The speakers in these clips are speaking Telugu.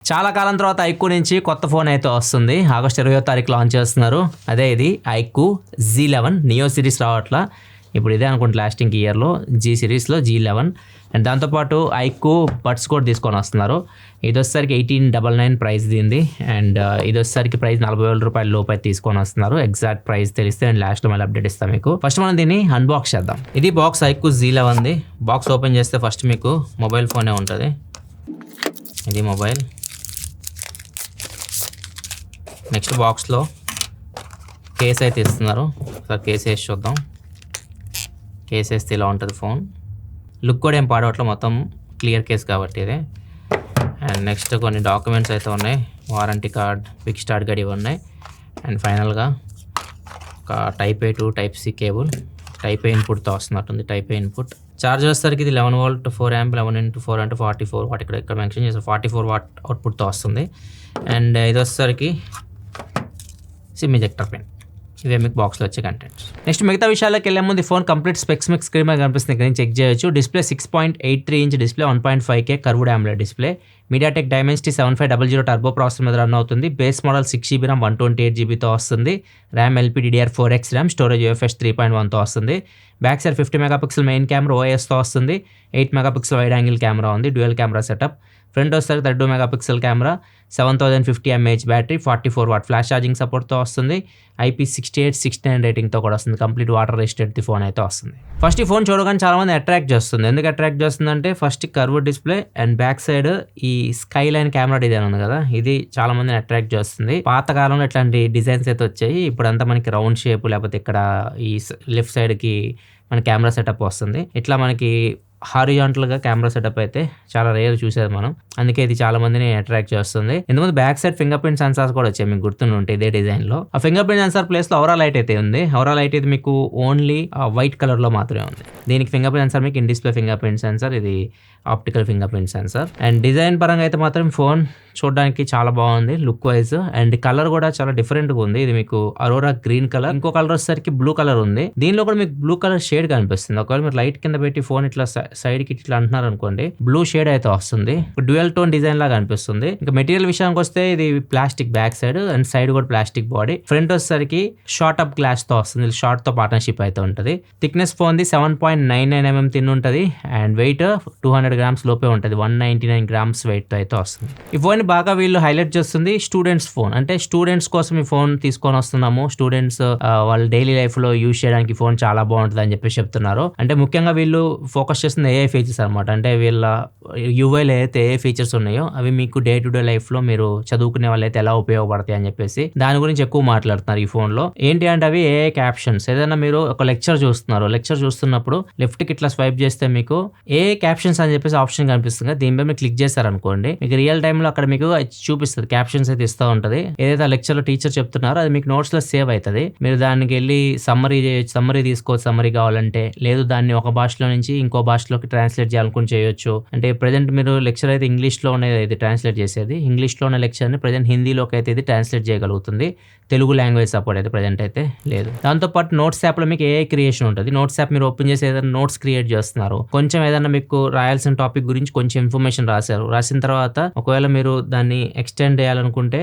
చాలా కాలం తర్వాత ఐక్యూ నుంచి కొత్త ఫోన్ అయితే వస్తుంది. ఆగస్టు 20వ తారీఖు లాంచ్ చేస్తున్నారు. అదే ఇది ఐక్యూ Z11 నియో సిరీస్ రావట్లా. ఇప్పుడు ఇదే అనుకుంటా లాస్టింగ్ ఇయర్లో జీ సిరీస్లో G11 అండ్ దాంతోపాటు ఐక్యూ బడ్స్ కూడా తీసుకొని వస్తున్నారు. ఇది వచ్చేసరికి 1899 ప్రైస్ దీనిది అండ్ ఇది వచ్చేసరికి ప్రైస్ 40,000 రూపాయల లోపు అయితే తీసుకొని వస్తున్నారు. ఎగ్జాక్ట్ ప్రైస్ తెలిస్తే నేను లాస్ట్లో మళ్ళీ అప్డేట్ ఇస్తాను మీకు. ఫస్ట్ మనం దీన్ని అన్బాక్స్ చేద్దాం. ఇది బాక్స్ ఐక్యూ Z11ది. బాక్స్ ఓపెన్ చేస్తే ఫస్ట్ మీకు మొబైల్ ఫోనే ఉంటుంది. ఇది మొబైల్. నెక్స్ట్ బాక్స్లో కేస్ అయితే ఇస్తున్నారు. ఒకసారి కేస్ వేసి చూద్దాం. కేస్ వేస్తే ఇలా ఉంటుంది ఫోన్. లుక్ కూడా ఏం పాడవట్లేదు, మొత్తం క్లియర్ కేస్ కాబట్టి ఇది. అండ్ నెక్స్ట్ కొన్ని డాక్యుమెంట్స్ అయితే ఉన్నాయి. వారంటీ కార్డ్, క్విక్ స్టార్ట్ గడి ఉన్నాయి. అండ్ ఫైనల్గా ఒక type A to type C cable, type A ఇన్పుట్తో వస్తున్నట్టుంది. Type A input. చార్జ్ వచ్చేసరికి ఇది 11 వోల్ట్ 4 amp 11x4 అంటే 44 వాట్. ఇక్కడ మెన్షన్ చేస్తారు 44 వాట్ అవుట్పుట్తో వస్తుంది. అండ్ ఇది వచ్చేసరికి సిమ్ ఇంజెక్టర్ పిన్. ఇవే మీకు బాక్స్లో వచ్చే కంటెంట్స్. నెక్స్ట్ మిగతా విషయాలకు వెళ్ళే ముందు ఫోన్ కంప్లీట్ స్పెక్స్ మీకు స్క్రీన్ మీద కనిపిస్తుంది. ఇక్కడ నుంచి చెక్ చేయొచ్చు. Display 6.83 inch display, 1.5K curved AMOLED display. MediaTek Dimensity 7500 turbo processor మీద రన్ అవుతుంది. బేస్ మోడల్ 6GB RAM 128GBతో వస్తుంది. RAM LPDDR4X RAM, storage UFS 3.1తో వస్తుంది. Back side 50 megapixel main camera OISతో వస్తుంది. 8 మెగాపిక్సెల్ వైడ్ యాంగిల్ కెమెరా ఉంది, డ్యూయల్ కెమెరా సెటప్. ఫ్రంట్ వచ్చేసరికి 32 megapixel camera, 7050 mAh battery, 44 what flash charging సపోర్ట్తో వస్తుంది. IP68/69 రేటింగ్తో కూడా వస్తుంది. కంప్లీట్ వాటర్ రెసిస్టెంట్ ఫోన్ అయితే వస్తుంది. ఫస్ట్ ఈ ఫోన్ చూడగానే చాలా మంది అట్రాక్ట్ చేస్తుంది. ఎందుకు అట్రాక్ట్ చేస్తుంది అంటే first curve display and back side ఈ స్కై లైన్ కెమెరా డిజైన్ ఉంది కదా, ఇది చాలా మందిని అట్రాక్ట్ చేస్తుంది. పాత కాలంలో ఇట్లాంటి డిజైన్స్ అయితే వచ్చాయి. ఇప్పుడంతా మనకి రౌండ్ షేప్, లేకపోతే ఇక్కడ ఈ లెఫ్ట్ సైడ్కి మన కెమెరా సెటప్ వస్తుంది. ఇట్లా మనకి హారిజాంటల్గా కెమెరా సెటప్ అయితే చాలా రేర్ చూసేది మనం. అందుకే ఇది చాలా మందిని అట్రాక్ట్ చేస్తుంది. ఎందుకంటే back side finger print sensors కూడా వచ్చాయి, మీకు గుర్తుంటే ఇదే డిజైన్ లో. ఆ ఫింగర్ ప్రింట్ సెన్సార్ ప్లేస్ లో ఔరా లైట్ అయితే ఉంది. ఔరా లైట్ అయితే మీకు ఓన్లీ వైట్ కలర్ లో మాత్రమే ఉంది. దీనికి ఫింగర్ ప్రింట్ సెన్సార్ మీకు in display fingerprint sensor, ఇది optical fingerprint sensor. And design పరంగా అయితే మాత్రం ఫోన్ చూడడానికి చాలా బాగుంది లుక్ వైజ్. అండ్ కలర్ కూడా చాలా డిఫరెంట్ గా ఉంది. ఇది మీకు అరోరా గ్రీన్ కలర్, ఇంకో కలర్ వచ్చేసరికి బ్లూ కలర్ ఉంది. దీనిలో కూడా మీకు బ్లూ కలర్ షేడ్ కనిపిస్తుంది. ఒకవేళ మీరు లైట్ కింద పెట్టి ఫోన్ ఇట్లా సైడ్ కి ఇట్లా అంటున్నారు అనుకోండి, బ్లూ షేడ్ అయితే వస్తుంది. డ్యూయల్ టోన్ డిజైన్ లాగా అనిపిస్తుంది. ఇంకా మెటీరియల్ విషయానికి వస్తే ఇది plastic back side and side కూడా ప్లాస్టిక్ బాడీ. ఫ్రంట్ వచ్చేసరికి షార్ట్ అప్ గ్లాస్ తో వస్తుంది. షార్ట్ తో పార్ట్నర్షిప్ అయితే ఉంటుంది. Thickness phone the 7.99 mm thin ఉంటుంది. అండ్ వెయిట్ 200 grams లోపే ఉంటుంది. 199 grams వెయిట్ తో అయితే వస్తుంది. ఈ ఫోన్ బాగా వీళ్ళు హైలైట్ చేస్తుంది స్టూడెంట్స్ ఫోన్. అంటే స్టూడెంట్స్ కోసం ఈ ఫోన్ తీసుకొని వస్తున్నాము. స్టూడెంట్స్ వాళ్ళ డైలీ లైఫ్ లో యూజ్ చేయడానికి ఫోన్ చాలా బాగుంటుంది అని చెప్పి చెప్తున్నారు. అంటే ముఖ్యంగా వీళ్ళు ఫోకస్ చేస్తుంది AI ఫీచర్స్ అనమాట. అంటే వీళ్ళ యూఐలో అయితే ఏ ఫీచర్స్ ఉన్నాయో అవి మీకు డే టు డే లైఫ్ లో మీరు చదువుకునే వాళ్ళైతే ఎలా ఉపయోగపడతాయి అని చెప్పేసి దాని గురించి ఎక్కువ మాట్లాడుతున్నారు ఈ ఫోన్ లో. ఏంటి అంటే అవి AI క్యాప్షన్స్. ఏదైనా మీరు ఒక లెక్చర్ చూస్తున్నారు, లెక్చర్ చూస్తున్నప్పుడు లెఫ్ట్ కి ఇట్లా స్వైప్ చేస్తే మీకు AI క్యాప్షన్స్ అని చెప్పేసి ఆప్షన్ కనిపిస్తుంది. దీనిపై మీరు క్లిక్ చేశారనుకోండి, మీకు రియల్ టైమ్ లో అక్కడ మీకు చూపిస్తుంది, క్యాప్షన్స్ అయితే ఇస్తూ ఉంటది. ఏదైతే లెక్చర్ లో టీచర్ చెప్తున్నారో అది మీకు నోట్స్ లో సేవ్ అవుతుంది. మీరు దానికి వెళ్ళి సమ్మరీ తీసుకోవచ్చు, సమ్మరీ కావాలంటే. లేదు దాన్ని ఒక భాషలో నుంచి ఇంకో భాషలోకి ట్రాన్స్లేట్ చేయాలనుకుని చేయొచ్చు. అంటే ప్రెజెంట్ మీరు లెక్చర్ అయితే ఇంగ్లీష్ లో ఇది ట్రాన్స్లేట్ చేసేది, ఇంగ్లీష్ లో ఉన్న లెక్చర్ ని ప్రెజెంట్ హిందీలోకి అయితే ఇది ట్రాన్స్లేట్ చేయగలుగుతుంది. తెలుగు లాంగ్వేజ్ సపోర్ట్ అయితే ప్రెజెంట్ అయితే లేదు. దాంతోపాటు నోట్స్ యాప్ లో మీకు AI క్రియేషన్ ఉంటుంది. నోట్స్ యాప్ మీరు ఓపెన్ చేసి ఏదైనా నోట్స్ క్రియేట్ చేస్తున్నారు, కొంచెం ఏదైనా మీకు రాయాల్సిన టాపిక్ గురించి కొంచెం ఇన్ఫర్మేషన్ రాసిన తర్వాత ఒకవేళ మీరు దాన్ని ఎక్స్టెండ్ చేయాలనుకుంటే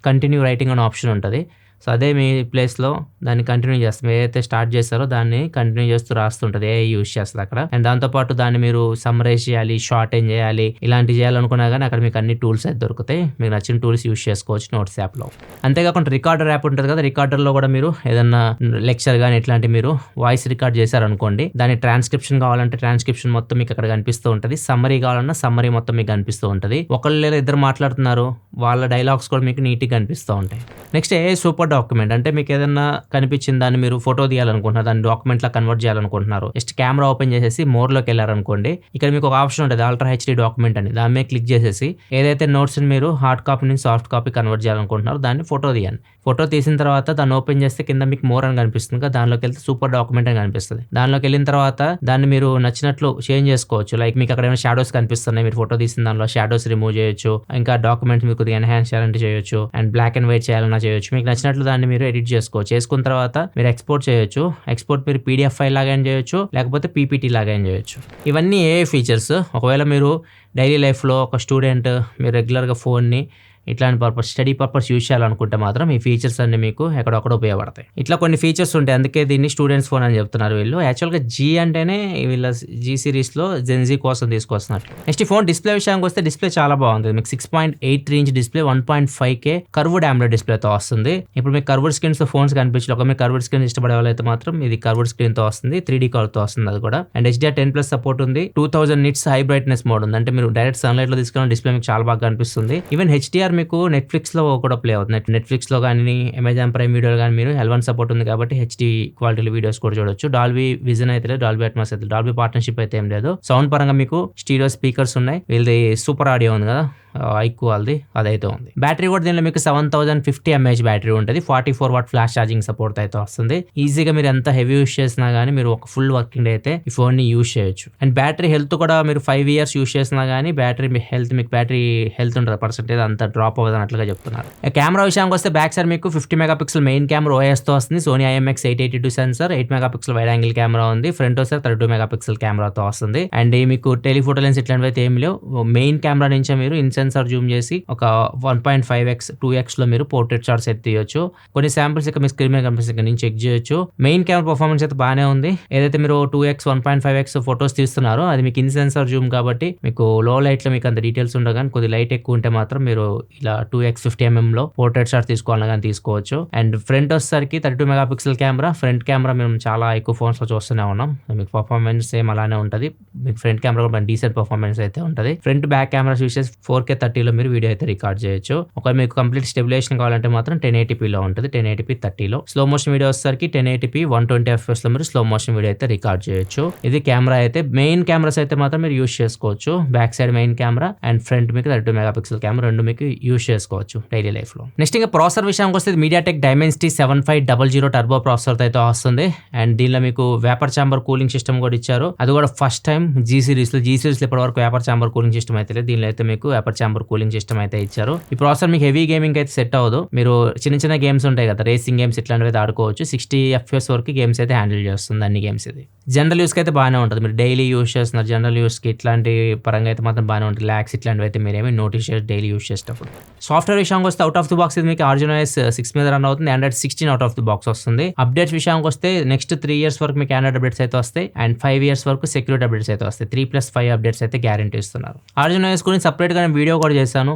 కంటిన్యూ రైటింగ్ అనే ఆప్షన్ ఉంటుంది. సో అదే మీ ప్లేస్లో దాన్ని కంటిన్యూ చేస్తాం. ఏదైతే స్టార్ట్ చేస్తారో దాన్ని కంటిన్యూ చేస్తూ రాస్తుంటుంది, AI యూజ్ చేస్తుంది అక్కడ. అండ్ దాంతోపాటు దాన్ని మీరు సమ్మరైజ్ చేయాలి, షార్టేజ్ చేయాలి, ఇలాంటివి చేయాలనుకున్నా కానీ అక్కడ మీకు అన్ని టూల్స్ అయితే దొరుకుతాయి. మీకు నచ్చిన టూల్స్ యూజ్ చేసుకోవచ్చు నోట్స్ యాప్లో. అంతేకాకుండా రికార్డర్ యాప్ ఉంటుంది కదా, రికార్డర్లో కూడా మీరు ఏదన్నా లెక్చర్ కానీ ఇట్లాంటి మీరు వాయిస్ రికార్డ్ చేశారనుకోండి, దాని ట్రాన్స్క్రిప్షన్ కావాలంటే ట్రాన్స్క్రిప్షన్ మొత్తం మీకు అక్కడ కనిపిస్తూ ఉంటుంది. సమ్మరీ కావాలన్నా సమ్మరీ మొత్తం మీకు కనిపిస్తూ ఉంటుంది. ఒకళ్ళు లేదా ఇద్దరు మాట్లాడుతున్నారు, వాళ్ళ డైలాగ్స్ కూడా మీకు నీట్గా కనిపిస్తూ ఉంటాయి. Next AI super document. అంటే మీకు ఏదైనా కనిపించిన దాన్ని మీరు ఫోటో తీయాలనుకుంటున్నారు, దాన్ని డాక్యుమెంట్ లా కన్వర్ట్ చేయాలనుకుంటున్నారు, జస్ట్ కెమెరా ఓపెన్ చేసేసి మోర్ లోకి వెళ్ళారనుకోండి, ఇక్కడ మీకు ఒక ఆప్షన్ ఉంటుంది అల్ట్రా HD డాక్యుమెంట్ అని. దాని మీద క్లిక్ చేసేసి ఏదైతే నోట్స్ మీరు హార్డ్ కాపీ నుంచి సాఫ్ట్ కాపీ కన్వర్ట్ చేయాలనుకుంటున్నారో దాన్ని ఫోటో తీయండి. ఫోటో తీసిన తర్వాత దాన్ని ఓపెన్ చేస్తే కింద మీకు మోర్ అని కనిపిస్తుంది కదా, దానిలోకి వెళ్తే సూపర్ డాక్యుమెంట్ అని కనిపిస్తుంది. దానిలోకి వెళ్ళిన తర్వాత దాన్ని మీరు నచ్చినట్లు చేంజ్ చేసుకోవచ్చు. లైక్ మీకు అక్కడ ఏమైనా షాడోస్ కనిపిస్తున్నాయి, మీరు ఫోటో తీసిన దానిలో షాడోస్ రిమూవ్ చేయొచ్చు. ఇంకా డాక్యుమెంట్ మీకు ఎన్హాన్స్ చేయాలంటే చేయొచ్చు. అండ్ బ్లాక్ అండ్ వైట్ చేయాలన్నా చేయొచ్చు. మీకు నచ్చినట్లు దాంట్లో దాన్ని మీరు ఎడిట్ చేసుకోవచ్చు. చేసుకున్న తర్వాత మీరు ఎక్స్పోర్ట్ చేయొచ్చు. ఎక్స్పోర్ట్ మీరు పీడిఎఫ్ ఫైల్ లాగా ఏం చేయొచ్చు, లేకపోతే పీపీటీ లాగా ఏం చేయొచ్చు. ఇవన్నీ ఏ ఫీచర్స్. ఒకవేళ మీరు డైలీ లైఫ్లో ఒక స్టూడెంట్ మీరు రెగ్యులర్గా ఫోన్ని ఇట్లాంటి పర్పస్ స్టడీ పర్పస్ యూజ్ చేయాలనుకుంటే మాత్రం ఈ ఫీచర్స్ అన్ని మీకు ఎక్కడొక్కడ ఉపయోగపడతాయి. ఇట్లా కొన్ని ఫీచర్స్ ఉంటాయి, అందుకే దీన్ని స్టూడెంట్స్ ఫోన్ అని చెప్తున్నారు వీళ్ళు. యాక్చువల్గా జీ అంటేనే వీళ్ళ జీ సిరీస్లో జెన్జీ కోసం తీసుకొస్తున్నట్లు. నెక్స్ట్ ఈ ఫోన్ డిస్ప్లే విషయానికి వస్తే డిస్ప్లే చాలా బాగుంది. మీకు 6.83 inch display 1.5K curved AMOLED డిస్ప్లేతో వస్తుంది. ఇప్పుడు మీకు కర్వ్డ్ స్క్రీన్స్ ఫోన్స్ కనిపించలేదు. ఒక మీరు కర్వ్డ్ స్క్రీన్ ఇష్టపడే వాళ్ళైతే మాత్రం ఇది కర్వ్డ్ స్క్రీన్తో వస్తుంది, 3D కలర్తో వస్తుంది అది కూడా. అండ్ HDR10+ సపోర్ట్ ఉంది. 2000 nits హై బ్రైట్నెస్ మోడ్ ఉంది, అంటే మీరు డైరెక్ట్ సన్లైట్లో తీసుకున్న డిస్ప్లే మీకు చాలా బాగా కనిపిస్తుంది. ఈవెన్ HDR మీకు నెట్ఫ్లిక్స్ లో కూడా ప్లే అవుతుంది. నెట్ఫ్లిక్స్ లో కానీ అమెజాన్ ప్రైమ్ వీడియోలో కానీ మీరు L1 సపోర్ట్ ఉంది కాబట్టి HD క్వాలిటీలో వీడియోస్ కూడా చూడొచ్చు. డాల్బీ విజన్ అయితే లేదు, డాల్బీ అట్మాస్ అయితే, డాల్బీ పార్ట్నర్షిప్ అయితే ఏం లేదు. సౌండ్ పరంగా మీకు స్టీరియో స్పీకర్స్ ఉన్నాయి. వీళ్ళది సూపర్ ఆడియో ఉంది కదా ఐక్యూ వాళ్ళది, అదైతే ఉంది. బ్యాటరీ కూడా దీనిలో మీకు 7050 mAh బ్యాటరీ ఉంటుంది. 44 వాట్ ఫ్లాష్ ఛార్జింగ్ సపోర్ట్ అయితే వస్తుంది. ఈజీగా మీరు ఎంత హెవీ యూస్ చేసినా కానీ మీరు ఒక ఫుల్ వర్కింగ్ డే అయితే ఈ ఫోన్ ని యూస్ చేయొచ్చు. అండ్ బ్యాటరీ హెల్త్ కూడా మీరు 5 years యూస్ చేసినా కానీ బ్యాటరీ హెల్త్ ఉంటుంది పర్సెంటేజ్ అంత డ్రాప్ అవ్వదు అన్నట్లుగా చెప్తున్నారు. కెమెరా విషయానికి వస్తే బ్యాక్ సైడ్ మీకు 50 మెగాపిక్సెల్ మెయిన్ కెమెరా OIS తో వస్తుంది. Sony IMX882 sensor, 8 megapixel wide angle camera ఉంది. ఫ్రంట్ వస్తే 32 మెగాపిక్సెల్ కెమెరాతో వస్తుంది. అండ్ మీకు టెలిఫోటో లెన్స్ ఇట్లాంటివి అయితే ఏం లేవు. మెయిన్ కెమెరా నుంచే మీరు సెన్సార్ జూమ్ చేసి ఒక 1.5x 2x లో మీరు పోర్ట్రేట్ షాట్స్ అయితే తీయొచ్చు. కొన్ని శాంపిల్స్ ఇక్కడ మీ స్క్రీన్ మీద కనిపిస్తుంది, ఇక్కడ నుంచి చెక్ చేయొచ్చు. మెయిన్ కెమెరా పర్ఫార్మెన్స్ అయితే బాగానే ఉంది. ఏదైతే మీరు 2x 1.5x ఫొటోస్ తీస్తున్నారో అది మీకు సెన్సార్ జూమ్ కాబట్టి మీకు లో లైట్ లో మీకు అంత డీటెయిల్స్ ఉండవు, కానీ కొద్ది లైట్ ఎక్కువ ఉంటే మాత్రం మీరు ఇలా 2x 50mm లో పోర్ట్రేట్ షాట్ తీసుకోవాలన్నా కానీ తీసుకోవచ్చు. అండ్ ఫ్రంట్ వచ్చేసరికి 32 మెగాపిక్సెల్ కెమెరా. ఫ్రంట్ కెమెరా మేము చాలా ఎక్కువ ఫోన్స్ లో చూస్తూనే ఉన్నాం. మీకు పర్ఫార్మెన్స్ సేమ్ అలానే ఉంటుంది. మీకు ఫ్రంట్ కెమెరా కూడా డీసెంట్ పర్ఫార్మెన్స్ అయితే ఉంటుంది. ఫ్రంట్ బ్యాక్ కెమెరా చూసే 4K 30లో మీరు వీడియో అయితే రికార్డ్ చేయొచ్చు. ఒకవేళ మీకు కంప్లీట్ స్టెబిలేషన్ కావాలంటే మాత్రం 1080p లో ఉంటుంది, 1080p 30లో. స్లో మోషన్ వీడియో వచ్చేసరికి 1080p 120fps లో మీరు స్లో మోషన్ వీడియో అయితే రికార్డ్ చేయొచ్చు. ఇది కెమెరా అయితే. మెయిన్ కెమెరాస్ అయితే మాత్రం మీరు యూస్ చేసుకోవచ్చు. Back side main camera and front మీకు 32 మెగాపిక్సెల్ కెమెరా రెండు మీకు యూస్ చేసుకోవచ్చు డైలీ లైఫ్ లో. నెక్స్ట్ ఇంకా ప్రాసెసర్ విషయానికి వస్తే MediaTek Dimensity 7500 టర్బో ప్రాసెసర్ అయితే వస్తుంది. అండ్ దీనిలో మీకు వేపర్ ఛాంబర్ కూలింగ్ సిస్టమ్ కూడా ఇచ్చారు. అది కూడా ఫస్ట్ టైం జీ సిరీస్ లో ఇప్పటి వరకు వేపర్ ఛాంబర్ కూలింగ్ సిస్టమ్ అయితే లేదు. దీనిలో అయితే మీకు వేపర్ ఛాంబర్ కూలింగ్ సిస్టమ్ అయితే ఇచ్చారు. ఈ ప్రాసెసర్ మీకు హెవీ గేమింగ్ అయితే సెట్ అవ్వదు. మీరు చిన్న గేమ్స్ ఉంటాయి కదా, రేసింగ్ గేమ్స్ ఇట్లాంటివి అయితే ఆడుకోవచ్చు. 60 FPS వరకు గేమ్స్ అయితే హ్యాండిల్ చేస్తుంది అన్ని గేమ్స్. ఇది జనరల్ యూస్కి అయితే బాగానే ఉంటుంది. మీరు డైలీ యూస్ చేస్తున్నారు జనరల్ యూస్కి ఇట్లాంటి పరంగా అయితే మాత్రం బాగానే ఉంటుంది. ల్యాక్స్ ఇట్లాంటివి అయితే మీరేమి నోటీస్ చేసి డైలీ యూస్ చేసేటప్పుడు. సాఫ్ట్వేర్ విషయానికి వస్తే అవుట్ ఆఫ్ ది బాక్స్ ఇది మీకు ArduinoS 6 మీద రన్ అవుతుంది. Android 16 out of the box వస్తుంది. అప్డేట్స్ విషయానికి వస్తే నెక్స్ట్ 3 years వరకు మీకు Android అప్డేట్స్ అయితే వస్తాయి. అండ్ 5 years వరకు సెక్యూరిటీ అప్డేట్స్ అయితే వస్తాయి. 3+5 అప్డేట్స్ అయితే గ్యారంటీ ఇస్తున్నారు. ArduinoS గురించి సపరేట్గా నేను వీడియో కూడా చేశాను.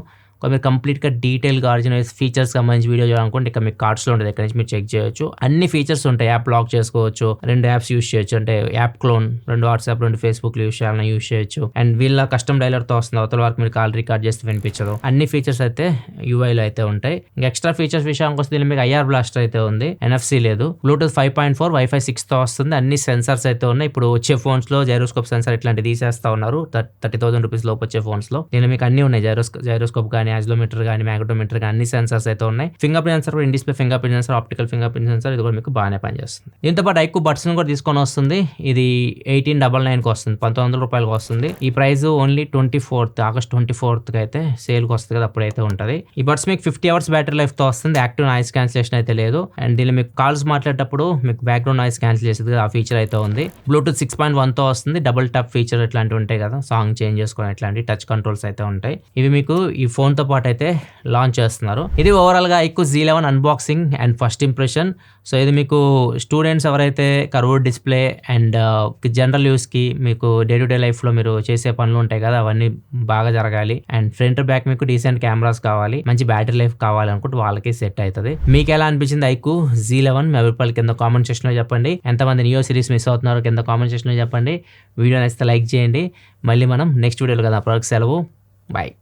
మీరు కంప్లీట్గా డీటెయిల్గా ArduinoS ఫీచర్స్ సంబంధించి వీడియో చేయాలనుకుంటే ఇక్కడ మీకు కార్డ్స్లో ఉంటుంది, ఇక్కడ నుంచి మీరు చెక్ చేయొచ్చు. అన్ని ఫీచర్స్ ఉంటాయి. యాప్ లాక్ చేసుకోవచ్చు, 2 యాప్స్ యూస్ చేయొచ్చు, అంటే app clone, 2 WhatsApp 2 Facebook use చేయాలని యూస్ చేయొచ్చు. అండ్ వీళ్ళ కస్టమ్ డైలర్తో వస్తుంది, అవతల వరకు మీరు కాల్ రికార్డ్ చేస్తే వినిపించదు. అన్ని ఫీచర్స్ అయితే యూఐలో అయితే ఉంటాయి. ఇంకా ఎక్స్ట్రా ఫీచర్స్ విషయానికి వస్తే దీనిలో మీకు IR బ్లాస్టర్ అయితే ఉంది, NFC లేదు, Bluetooth 5.4, Wi-Fi 6తో వస్తుంది. అన్ని సెన్సార్స్ అయితే ఉన్నాయి. ఇప్పుడు వచ్చే ఫోన్స్ లో జైరోస్కోప్ సెన్సార్ ఇట్లాంటివి తీసేస్తా ఉన్నారు 30,000 రూపీస్ లోపు వచ్చే ఫోన్స్ లో. దీనిలో మీకు అన్ని ఉన్నాయి, జైరోస్కోప్ కానీ, యాక్సిలోమీటర్ కానీ, మ్యాగ్నెటోమీటర్ కానీ అన్ని సెన్సార్స్ అయితే ఉన్నాయి. ఫింగర్ ప్రింట్ సెన్సార్ కూడా, in display fingerprint censor, optical fingerprint sensor, ఇది కూడా మీకు బాగానే పనిచేస్తుంది. దీంతో పాటు ఐక్యూ బడ్స్ కూడా తీసుకొని వస్తుంది. ఇది 1899కి వస్తుంది, 1900 రూపాయలకు వస్తుంది. ఈ ప్రైస్ ఓన్లీ August 24th అయితే సేల్కి వస్తుంది కదా, అప్పుడైతే ఉంటుంది. ఈ బడ్స్ మీకు 50 hours బ్యాటరీ లైఫ్ తో వస్తుంది. యాక్టివ్ నాయిస్ క్యాన్సిలేషన్ అయితే లేదు. అండ్ దీనిలో మీకు కాల్స్ మాట్లాడేటప్పుడు మీకు బ్యాక్గ్రౌండ్ నాయిస్ క్యాన్సిల్ చేసేది ఆ ఫీచర్ అయితే ఉంది. Bluetooth 6.1తో వస్తుంది. డబుల్ టాప్ ఫీచర్ ఇట్లాంటివి ఉంటాయి కదా, సాంగ్ చేంజ్ చేసుకుని ఇట్లాంటి టచ్ కంట్రోల్స్ అయితే ఉంటాయి. ఇవి మీకు ఈ ఫోన్ తో పాటు అయితే లాంచ్ చేస్తున్నారు. ఇది ఓవరాల్ గా iQOO Z11 unboxing and first impression. So ఇది మీకు స్టూడెంట్స్ ఎవరైతే curved display and general use కి మీకు డే టు డే లైఫ్ లో మీరు చేసే పనులు ఉంటాయి కదా, అవన్నీ బాగా జరగాలి. అండ్ ఫ్రంట్ బ్యాక్ మీకు డీసెంట్ కెమెరాస్ కావాలి, మంచి బ్యాటరీ లైఫ్ కావాలి అనుకుంటే వాళ్ళకి సెట్ అవుతుంది. మీకు ఎలా అనిపించింది ఐక్యూ Z11? మీ అభిప్రాయాలు కింద కామెంట్ సెక్షన్ లో చెప్పండి. ఎంతమంది నియో సిరీస్ మిస్ అవుతున్నారో కింద కామెంట్ సెక్షన్ లో చెప్పండి. వీడియో నచ్చితే లైక్ చేయండి. మళ్ళీ మనం నెక్స్ట్ వీడియోలో కదా, అప్పటివరకు సెలవు, బాయ్.